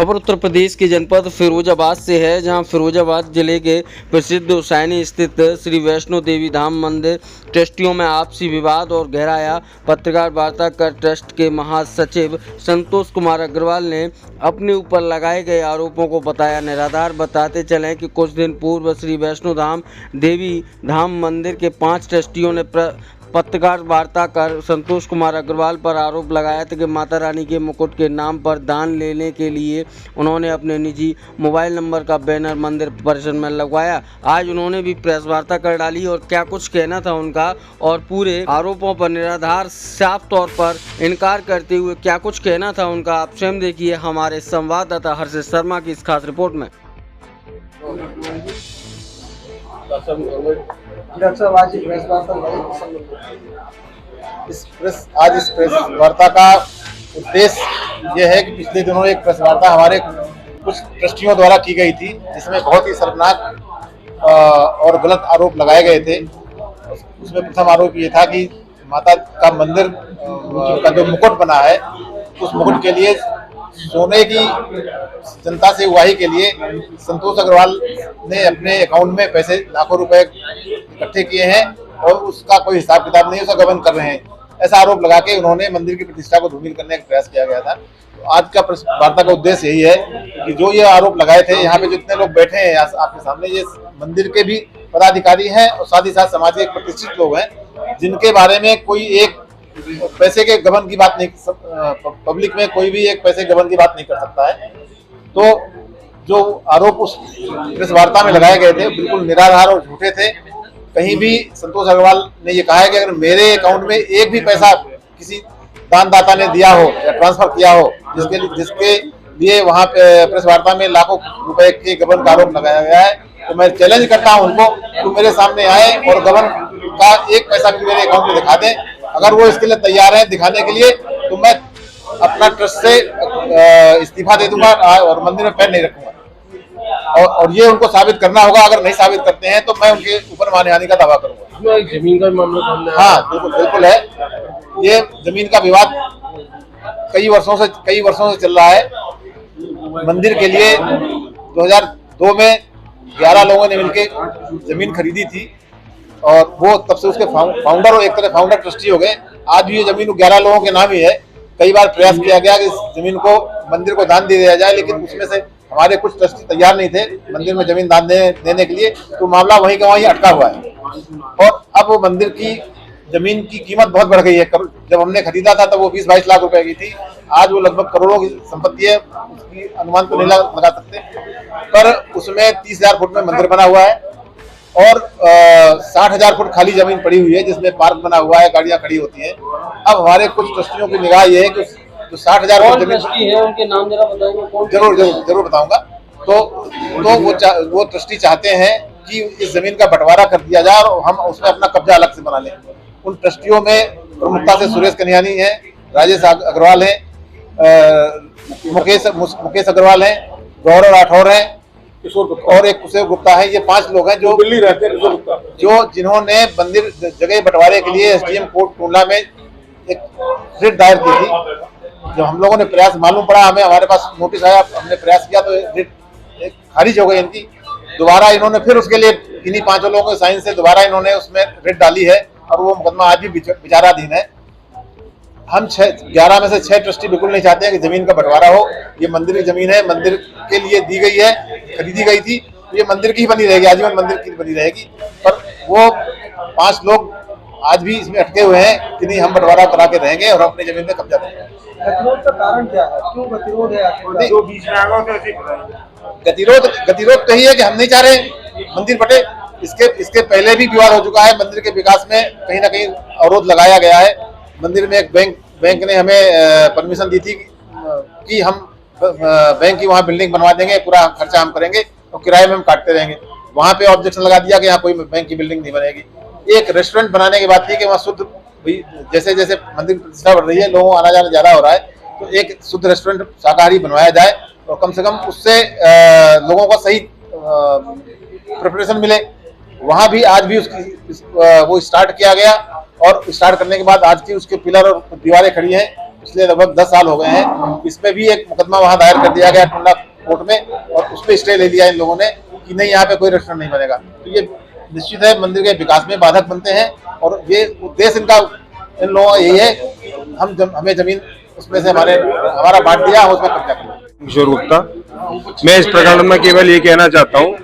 खबर उत्तर प्रदेश के जनपद फिरोजाबाद से है, जहां फिरोजाबाद जिले के प्रसिद्ध हुसैनी स्थित श्री वैष्णो देवी धाम मंदिर ट्रस्टियों में आपसी विवाद और गहराया। पत्रकार वार्ता कर ट्रस्ट के महासचिव संतोष कुमार अग्रवाल ने अपने ऊपर लगाए गए आरोपों को बताया निराधार। बताते चलें कि कुछ दिन पूर्व श्री वैष्णो देवी धाम मंदिर के 5 ट्रस्टियों ने पत्रकार वार्ता कर संतोष कुमार अग्रवाल पर आरोप लगाया था कि माता रानी के मुकुट के नाम पर दान लेने के लिए उन्होंने अपने निजी मोबाइल नंबर का बैनर मंदिर परिसर में लगवाया। आज उन्होंने भी प्रेस वार्ता कर डाली और क्या कुछ कहना था उनका और पूरे आरोपों पर निराधार साफ तौर पर इनकार करते हुए क्या कुछ कहना था उनका, आप स्वयं देखिए हमारे संवाददाता हर्षित शर्मा की इस खास रिपोर्ट में। आज इस प्रेस वार्ता का उद्देश्य यह है कि पिछले दिनों एक प्रेस वार्ता हमारे कुछ ट्रस्टियों द्वारा की गई थी, जिसमें बहुत ही शर्मनाक और गलत आरोप लगाए गए थे। उसमें प्रथम आरोप ये था कि माता का मंदिर का जो मुकुट बना है, उस मुकुट के लिए सोने की जनता से उगाही के लिए संतोष अग्रवाल ने अपने अकाउंट में पैसे लाखों रुपए इकट्ठे किए हैं और उसका कोई हिसाब किताब नहीं, उसका गबन कर रहे हैं। ऐसा आरोप लगा के उन्होंने मंदिर की प्रतिष्ठा को धूमिल करने का प्रयास किया गया था। तो आज का वार्ता का उद्देश्य यही है कि जो ये आरोप लगाए थे, यहाँ पे जितने लोग बैठे हैं आपके सामने, ये मंदिर के भी पदाधिकारी हैं और साथ ही साथ समाज के प्रतिष्ठित लोग हैं, जिनके बारे में कोई एक पैसे के गबन की बात नहीं, पब्लिक में कोई भी एक पैसे गबन की बात नहीं कर सकता है। तो जो आरोप उस प्रेस वार्ता में लगाए गए थे बिल्कुल निराधार और झूठे थे। कहीं भी संतोष अग्रवाल ने ये कहा है कि अगर मेरे अकाउंट में एक भी पैसा किसी दानदाता ने दिया हो या ट्रांसफर किया हो जिसके लिए वहां पे प्रेस वार्ता में लाखों रुपए के गबन का आरोप लगाया गया है, तो मैं चैलेंज करता हूं उनको कि मेरे सामने आए और गबन का एक पैसा भी मेरे अकाउंट में दिखा दें। अगर वो इसके लिए तैयार है दिखाने के लिए, तो मैं अपना ट्रस्ट से इस्तीफा दे दूंगा और मंदिर में पैर नहीं रखूंगा। और ये उनको साबित करना होगा। अगर नहीं साबित करते हैं तो मैं उनके ऊपर मानहानि का दावा करूंगा। जमीन का मामला सामने, हाँ बिल्कुल है। ये जमीन का विवाद कई वर्षों से चल रहा है। मंदिर के लिए 2002 में 11 लोगों ने मिलकर जमीन खरीदी थी और वो तब से उसके फाउंडर और एक तरह फाउंडर ट्रस्टी हो गए। आज भी ये जमीन 11 लोगों के नाम ही है। कई बार प्रयास किया गया कि इस जमीन को मंदिर को दान दे दिया जाए, लेकिन उसमें से हमारे कुछ ट्रस्टी तैयार नहीं थे मंदिर में जमीन दान देने के लिए, तो मामला वहीं का वहीं अटका हुआ है। और अब वो मंदिर की जमीन की कीमत बहुत बढ़ गई है। जब हमने खरीदा था तब वो 20-22 लाख रुपए की थी, आज वो लगभग करोड़ों की संपत्ति है। उसकी अनुमान तो नहीं लगा सकते, पर उसमें 30,000 फुट में मंदिर बना हुआ है और 60,000 फुट खाली जमीन पड़ी हुई है, जिसमें पार्क बना हुआ है, गाड़ियां खड़ी होती हैं। अब हमारे कुछ ट्रस्टियों की निगाह ये है कि जो 60,000 फुट जमीन है, उनके नाम जरा बताएंगे? जरूर बताऊंगा। तो वो ट्रस्टी चाहते हैं कि इस जमीन का बंटवारा कर दिया जाए और हम उसमें अपना कब्जा अलग से बना लें। उन ट्रस्टियों में प्रमुखता से सुरेश कन्यानी है, राजेश अग्रवाल है, मुकेश अग्रवाल है, गौरव राठौर है और एक कुशेव गुप्ता है। ये 5 लोग हैं जो दिल्ली रहते हैं, जिन्होंने मंदिर जगह बंटवारे के लिए एसडीएम कोर्ट टूंडला में एक रिट दायर की थी। जब हम लोगों ने प्रयास, मालूम पड़ा हमें, हमारे पास नोटिस आया, हमने प्रयास किया तो रिट खारिज हो गई इनकी। दोबारा इन्होंने फिर उसके लिए इन्हीं 5 लोगों के साइन से दोबारा इन्होंने उसमें रिट डाली है और वो मुकदमा आज भी विचाराधीन है। हम 11 में से 6 ट्रस्टी बिल्कुल नहीं चाहते हैं कि जमीन का बंटवारा हो। ये मंदिर की जमीन है, मंदिर के लिए दी गई है, खरीदी गई थी, ये मंदिर की ही बनी रहेगी, आजीवन मंदिर की बनी रहेगी। पर वो 5 लोग आज भी इसमें अटके हुए हैं कि नहीं, हम बंटवारा करा के रहेंगे और अपनी जमीन में कब्जा करेंगे। गतिरोध का कारण क्या है? क्यों गतिरोध है? जो बीच में आगा गतिरोध तो ही है कि हम नहीं चाह रहे मंदिर बटे। इसके पहले भी विवाद हो चुका है। मंदिर के विकास में कहीं ना कहीं अवरोध लगाया गया है। मंदिर में एक बैंक ने हमें परमिशन दी थी कि हम बैंक की वहाँ बिल्डिंग बनवा देंगे, पूरा खर्चा हम करेंगे और किराए में हम काटते रहेंगे। वहाँ पे ऑब्जेक्शन लगा दिया कि यहाँ कोई बैंक की बिल्डिंग नहीं बनेगी। एक रेस्टोरेंट बनाने की बात थी कि वहाँ शुद्ध, जैसे जैसे मंदिर प्रतिष्ठा बढ़ रही है, लोगों आना जाना ज्यादा हो रहा है, तो एक शुद्ध रेस्टोरेंट शाकाहारी बनवाया जाए और कम से कम उससे लोगों को सही प्रिपरेशन मिले। वहाँ भी आज भी वो स्टार्ट किया गया और स्टार्ट करने के बाद आज की उसके पिलर और दीवारें खड़ी हैं। पिछले लगभग 10 साल हो गए हैं। इसमें भी एक मुकदमा वहां दायर कर दिया गया टुंडा कोर्ट में, और उस पर स्टे ले लिया इन लोगों ने कि नहीं, यहाँ पे कोई रेस्टोरेंट नहीं बनेगा। तो ये निश्चित है मंदिर के विकास में बाधक बनते हैं, और ये उद्देश्य इनका इन लोगों का यही है कि हमें जमीन उसमें से हमारा बांट दिया, हम उसमें कब्जा करें। किशोर गुप्ता, मैं इस प्रकरण में केवल ये कहना चाहता हूँ,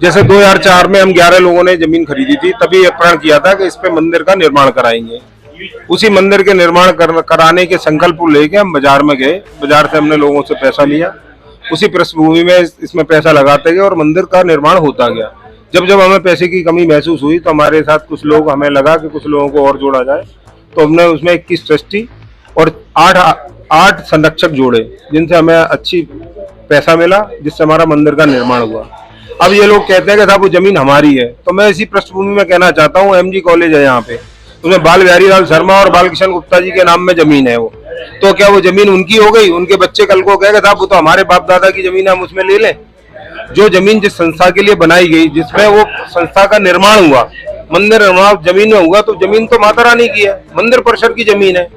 जैसे 2004 में हम 11 लोगों ने जमीन खरीदी थी, तभी ये प्रण किया था कि इस पे मंदिर का निर्माण कराएंगे। उसी मंदिर के निर्माण कराने के संकल्प को लेके हम बाजार में गए, बाजार से हमने लोगों से पैसा लिया, उसी पृष्ठभूमि में इसमें पैसा लगाते गए और मंदिर का निर्माण होता गया। जब जब हमें पैसे की कमी महसूस हुई तो हमारे साथ कुछ लोग, हमें लगा कि कुछ लोगों को और जोड़ा जाए, तो हमने उसमें 21 ट्रस्टी और 8 संरक्षक जोड़े, जिनसे हमें अच्छी पैसा मिला, जिससे हमारा मंदिर का निर्माण हुआ। अब ये लोग कहते हैं कि साहब वो जमीन हमारी है, तो मैं इसी पृष्ठभूमि में कहना चाहता हूँ, MG कॉलेज है यहाँ पे, उसमें बाल बिहारी लाल शर्मा और बाल किशन गुप्ता जी के नाम में जमीन है वो, तो क्या वो जमीन उनकी हो गई? उनके बच्चे कल को कहेगा साहब वो तो हमारे बाप दादा की जमीन है, हम उसमें ले लें? जो जमीन जिस संस्था के लिए बनाई गई, जिसमें वो संस्था का निर्माण हुआ, मंदिर निर्माण जमीन में हुआ, तो जमीन तो माता रानी की है, मंदिर परिसर की जमीन है,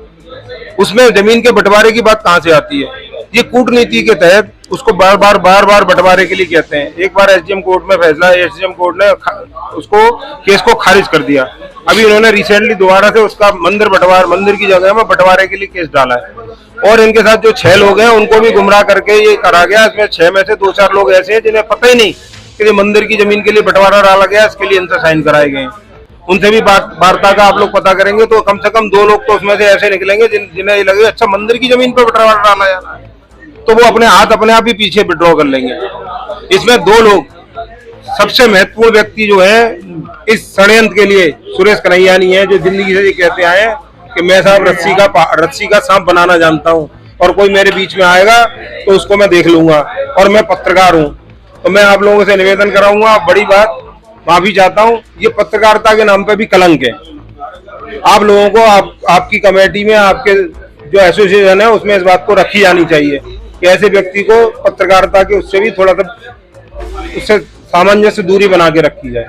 उसमें जमीन के बंटवारे की बात कहाँ से आती है? ये कूटनीति के तहत उसको बार बार बंटवारे के लिए कहते हैं। एक बार SDM कोर्ट में फैसला, SDM कोर्ट ने उसको केस को खारिज कर दिया। अभी उन्होंने रिसेंटली दोबारा से उसका मंदिर की जगह में बंटवारे के लिए केस डाला है, और इनके साथ जो 6 लोग हैं उनको भी गुमराह करके ये करा गया। इसमें 6 में से 2-4 लोग ऐसे हैं जिन्हें पता ही नहीं कि मंदिर की जमीन के लिए बंटवारा डाला गया, इसके लिए इनसे साइन कराए गए। उनसे भी वार्ता का आप लोग पता करेंगे तो कम से कम 2 लोग तो उसमें से ऐसे निकलेंगे जिन्हें ये लगे अच्छा मंदिर की जमीन पर बंटवारा डाला है, तो वो अपने आप ही पीछे विड्रॉ कर लेंगे। इसमें 2 लोग, सबसे महत्वपूर्ण व्यक्ति जो है इस षड्यंत्र के लिए सुरेश कन्हैया नहीं है, जो जिंदगी से ये कहते आए हैं कि मैं साहब रस्सी का सांप बनाना जानता हूँ, और कोई मेरे बीच में आएगा तो उसको मैं देख लूंगा, और मैं पत्रकार हूँ। तो मैं आप लोगों से निवेदन कराऊंगा, बड़ी बात माफी चाहता हूँ, ये पत्रकारिता के नाम पे भी कलंक है। आप लोगों को आपकी कमेटी में, आपके जो एसोसिएशन है उसमें इस बात को रखी जानी चाहिए कि ऐसे व्यक्ति को पत्रकारिता के उससे भी थोड़ा सा, उससे सामंजस्य दूरी बना के रखी जाए।